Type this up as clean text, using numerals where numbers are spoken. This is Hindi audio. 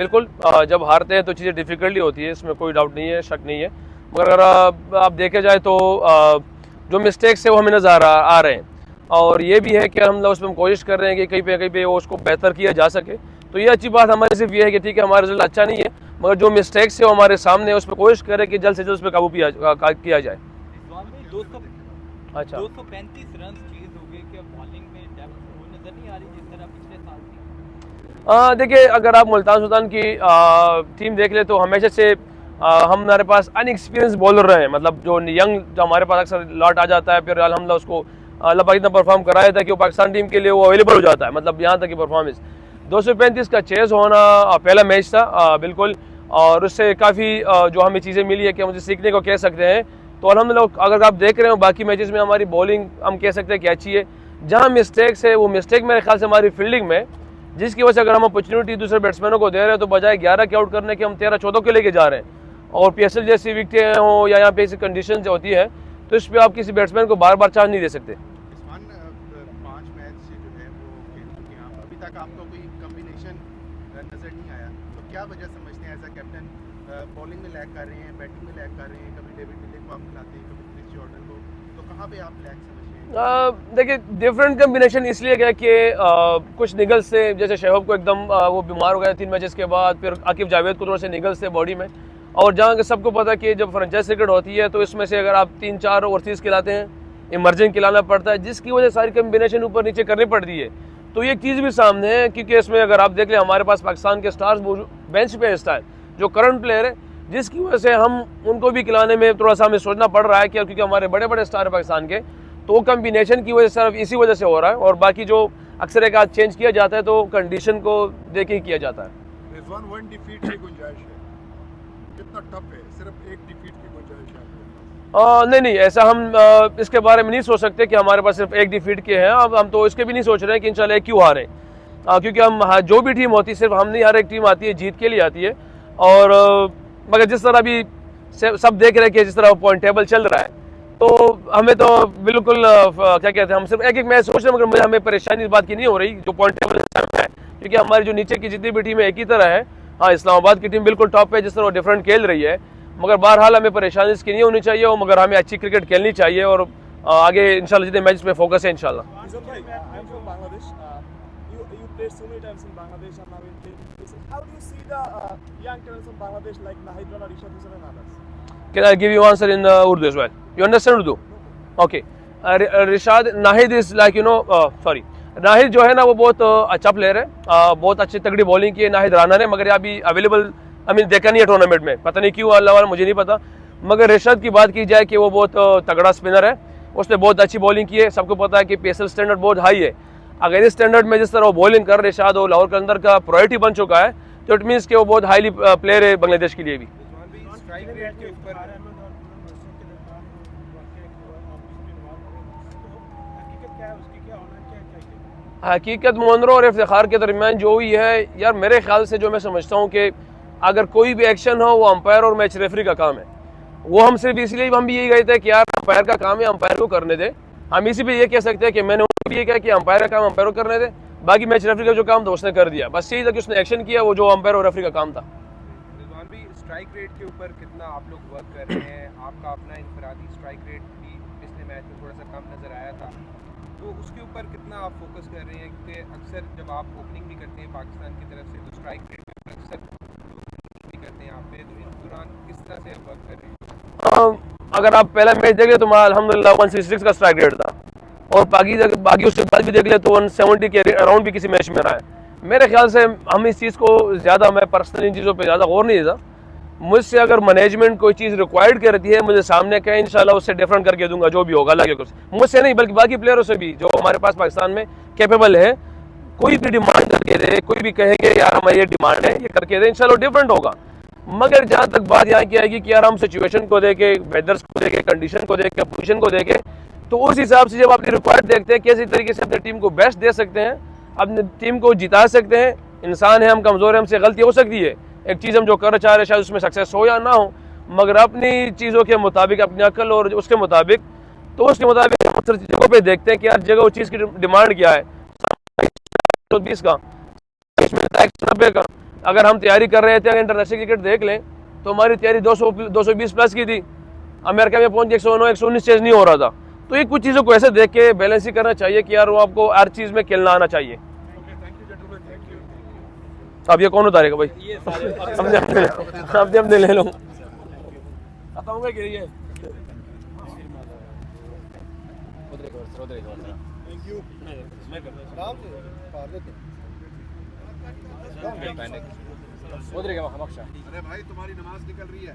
बिल्कुल जब हारते हैं तो चीज़ें डिफ़िकल्टी होती है, इसमें कोई डाउट नहीं है, शक नहीं है। मगर अगर आप देखे जाए तो जो मिस्टेक्स है वो हमें नज़र आ रहे हैं, और ये भी है कि हम लोग उसमें कोशिश कर रहे हैं कि कहीं पे वो उसको बेहतर किया जा सके। तो ये अच्छी बात हमारी सिर्फ ये है कि ठीक है, हमारा रिजल्ट अच्छा नहीं है, मगर जो मिस्टेक्स है वो हमारे सामने है, उस पर कोशिश करें कि जल्द से जल्द उस पर काबू किया जाए। अच्छा, 235 रन चेज हो गए, क्या बॉलिंग में डेप्थ वो नजर नहीं आ रही जिस तरह पिछले साल थी? देखिए, अगर आप मुल्तान सुल्तान की टीम देख ले तो हमेशा से हमारे पास अनएक्सपीरियंस बॉलर रहे हैं। मतलब जो यंग, जो हमारे पास अक्सर लॉट आ जाता है, फिर अल्हम्दुलिल्लाह उसको अल्लाह पाक इतना परफॉर्म कराया था कि वो पाकिस्तान टीम के लिए वो अवेलेबल हो जाता है। मतलब यहाँ तक की परफॉर्मेंस 235 का चेज होना पहला मैच था बिल्कुल, और उससे काफ़ी जो हमें चीज़ें मिली है कि मुझे सीखने को कह सकते हैं। तो अल्हम्दुलिल्लाह अगर आप देख रहे हो बाकी मैचेस में हमारी बॉलिंग हम कह सकते हैं कि अच्छी है। जहाँ मिस्टेक्स है वो मिस्टेक मेरे ख्याल से हमारी फील्डिंग में, जिसकी वजह से अगर हम अपॉर्चुनिटी दूसरे बैट्समैनों को दे रहे हैं तो बजाय 11 के आउट करने के हम 13-14 के लेके जा रहे हैं। और पीएसएल जैसी विकेटें हों या यहाँ पे ऐसी कंडीशन होती है तो इस पर आप किसी बैट्समैन को बार बार चांस नहीं दे सकते। 5 मैच जो है वो खेल चुके हैं आप, अभी तक आपको कोई कॉम्बिनेशन नज़र नहीं आया, तो क्या वजह समझते हैं एज अ कैप्टन? बॉलिंग में लैग कर रहे हैं, बैटिंग में लैग कर रहे हैं, कभी डेविड मिलर को आप खिलाते हैं, कभी क्रिस जॉर्डन को, तो कहाँ पे आप लैग समझते हैं? देखिए, डिफरेंट कम्बिनेशन इसलिए गया कि कुछ निगल्स से, जैसे शहब को एकदम वो बीमार हो गया 3 मैचेस के बाद, फिर आकिब जावेद को थोड़े से निगल्स थे बॉडी में, और जहाँ के सबको पता कि जब फ्रेंचाइज क्रिकेट होती है तो इसमें से अगर आप 3-4 ओवरसीज़ खिलाते हैं, इमरजिंग खिलाना पड़ता है, जिसकी वजह सारी कम्बिनेशन ऊपर नीचे करनी पड़ती है। तो ये चीज़ भी सामने है, क्योंकि इसमें अगर आप देख लें हमारे पास पाकिस्तान के स्टार्स बेंच पे इस टाइम जो करंट प्लेयर है, जिसकी वजह से हम उनको भी खिलाने में थोड़ा सा हमें सोचना पड़ रहा है कि क्योंकि हमारे बड़े बड़े स्टार है पाकिस्तान के, तो वो कम्बिनेशन की वजह से सिर्फ इसी वजह से हो रहा है। और बाकी जो अक्सर एक आध चेंज किया जाता है तो कंडीशन को देख के ही किया जाता है। रिजवान, 1 डिफीट की गुंजाइश है, कितना टफ है, सिर्फ 1 डिफीट की गुंजाइश है? नहीं, ऐसा हम इसके बारे में नहीं सोच सकते कि हमारे पास सिर्फ 1 डिफीट के हैं। अब हम तो इसके भी नहीं सोच रहे हैं कि इंशाल्लाह क्यों हारें, क्योंकि हम जो भी टीम होती है सिर्फ हम नहीं, हर एक टीम आती है जीत के लिए आती है। और मगर जिस तरह अभी सब देख रहे हैं कि जिस तरह पॉइंट टेबल चल रहा है, तो हमें तो बिल्कुल क्या कहते हैं, हम सिर्फ एक मैच सोच रहे हैं, मगर हमें परेशानी इस बात की नहीं हो रही जो पॉइंट टेबल है, क्योंकि हमारी जो नीचे की जितनी भी टीम है एक ही तरह है। हाँ, इस्लामाबाद की टीम बिल्कुल टॉप है, जिस तरह वो डिफरेंट खेल रही है, मगर बहरहाल हमें परेशानी इसकी नहीं होनी चाहिए, मगर हमें अच्छी क्रिकेट खेलनी चाहिए, और आगे इंशाल्लाह जितने मैच में फोकस है इंशाल्लाह। Played so many times in Bangladesh and now in places. How do you see the young talents from Bangladesh like Nahid Rana, Rishad Hussain and others? Can I give you answer in Urdu as well? You understand Urdu? Okay. Rishad, Nahid is like sorry. Nahid जो है ना वो बहुत अच्छा प्लेयर है, बहुत अच्छी तगड़ी बॉलिंग की है नाहिद राना ने, मगर अभी अवेलेबल देखा नहीं है टूर्नामेंट में, पता नहीं क्यों, अल्लाह वाला मुझे नहीं पता। मगर रिशाद की बात की जाए कि वो बहुत तगड़ा स्पिनर है, उसने बहुत अच्छी बॉलिंग की है। सबको पता है कि पीएसएल स्टैंडर्ड बहुत हाई है। अगर इस स्टैंडर्ड में जिस तरह वो बॉलिंग कर रिशाद और लाहौर के अंदर का प्रायोरिटी बन चुका है, तो इट मीन्स कि वो बहुत हाईली प्लेयर है बांग्लादेश के लिए भी। हकीकत मुनरो और इफ्तिखार के दरमियान जो हुई है यार, मेरे ख्याल से जो मैं समझता हूँ कि अगर कोई भी एक्शन हो वो अंपायर और मैच रेफरी का काम है। वो हम सिर्फ इसलिए हम भी यही गए थे कि यार अंपायर का काम है, अंपायर को करने दे। हम इसी पे ये कह सकते हैं कि मैंने उनको ये कहा कि अंपायर का काम अंपायर को करने दे, बाकी मैच रेफरी का जो काम था उसने कर दिया। बस यही था कि उसने एक्शन किया, वो जो अंपायर और रेफरी का काम था। रिजवान भाई, स्ट्राइक रेट के ऊपर कितना आप लोग वर्क कर रहे हैं? आपका अपना इंफरादी स्ट्राइक रेट भी पिछले मैच में थोड़ा सा कम नज़र आया था, तो उसके ऊपर कितना आप फोकस कर रहे हैं? क्योंकि अक्सर जब आप ओपनिंग भी करते हैं पाकिस्तान की तरफ से तो स्ट्राइक रेट के ऊपर अक्सर भी करते हैं यहाँ पे, तो इस दौरान किस तरह से वर्क कर रहे हैं? अगर आप पहला मैच देख ले तो अल्हम्दुलिल्लाह 166 का स्ट्राइक रेट था, और बाकी उसके बाद भी देख ले तो 170 के अराउंड भी किसी मैच में रहा है। मेरे ख्याल से हम इस चीज़ को ज़्यादा, मैं पर्सनल इन चीज़ों पर ज़्यादा गौर नहीं देता। मुझसे अगर मैनेजमेंट कोई चीज़ रिक्वायर्ड करती है, मुझे सामने कहें, इंशाल्लाह उससे डिफरेंट करके दूंगा जो भी होगा। अल्लाह के कुछ मुझसे नहीं बल्कि बाकी प्लेयरों से भी जो हमारे पास पाकिस्तान में कैपेबल है, कोई भी डिमांड करके दे, कोई भी कहेंगे यार हमारी ये डिमांड है, ये करके दे, इंशाल्लाह डिफरेंट होगा। मगर जहाँ तक बात यहाँ की आएगी कि यार हम सिचुएशन को देके, वेदर्स को देके, कंडीशन को देके, पोजीशन को देके, तो उस हिसाब से जब अपनी रिक्वायर्ड देखते हैं कैसे तरीके से अपनी टीम को बेस्ट दे सकते हैं, अपनी टीम को जिता सकते हैं। इंसान है, हम कमज़ोर हैं, हमसे गलती हो सकती है, एक चीज़ हम जो कर चाह रहे शायद उसमें सक्सेस हो या ना हो, मगर अपनी चीज़ों के मुताबिक, अपनी अकल और उसके मुताबिक, तो उसके मुताबिक हम अक्सर जगहों पे देखते हैं कि यार जगह उस चीज़ की डिमांड क्या है, 20 का 90 का, अगर हम तैयारी कर रहे थे, अगर इंटरनेशनल क्रिकेट देख लें तो हमारी तैयारी 220 प्लस की थी, अमेरिका में पहुंच के 109 119 चेज नहीं हो रहा था। तो ये कुछ चीज़ों को ऐसे देख के बैलेंस ही करना चाहिए कि यार वो आपको हर चीज़ में खेलना आना चाहिए। अब ये कौन उतारेगा भाई? ये सारे अपने ले लो। बताऊंगा कि ये अरे भाई तुम्हारी नमाज निकल रही है।